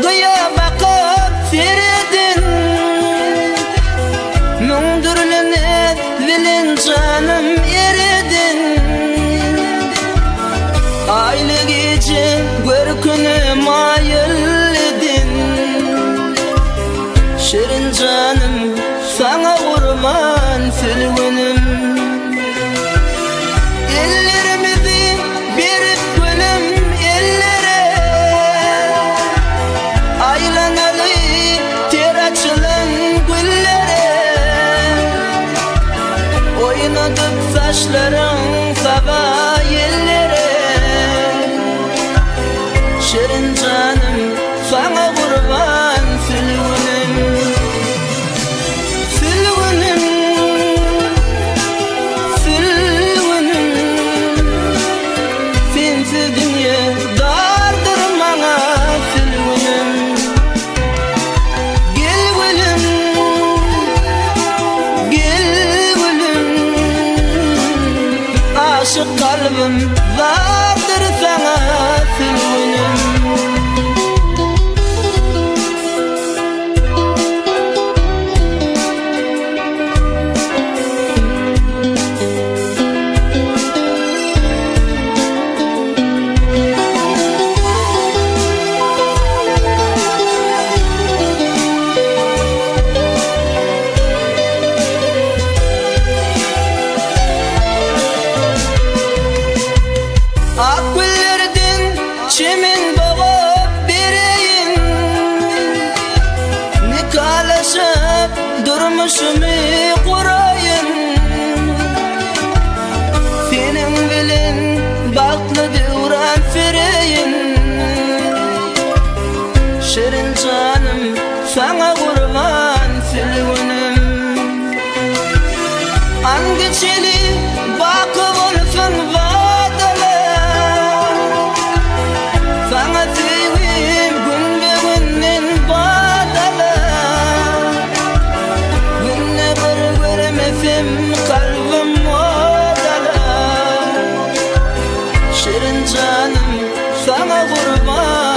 Kıya bakıp seredin Mündürlüne bilin canım eredin Aylık için görkünü mayıl edin Şirin canım sana kurban filgünüm Ellerimizi berip gülüm ellere Aylanalı ter açılan güllere Oynadık saçların sabah yellere Şirin canım sana kurban filgünüm Aşık kalbim vardır sana filgünüm Çemin boğup bireyin Nikalaşıp durmuşumu kurayın Senin bilin baklı devran fireyin Şirin canım sana kurban filgünüm Angeçeli bakıp olsun vadalı Sana sevim gün be günden badalı Günne bir göremesem kalbim odalı Şirin canım sana kurban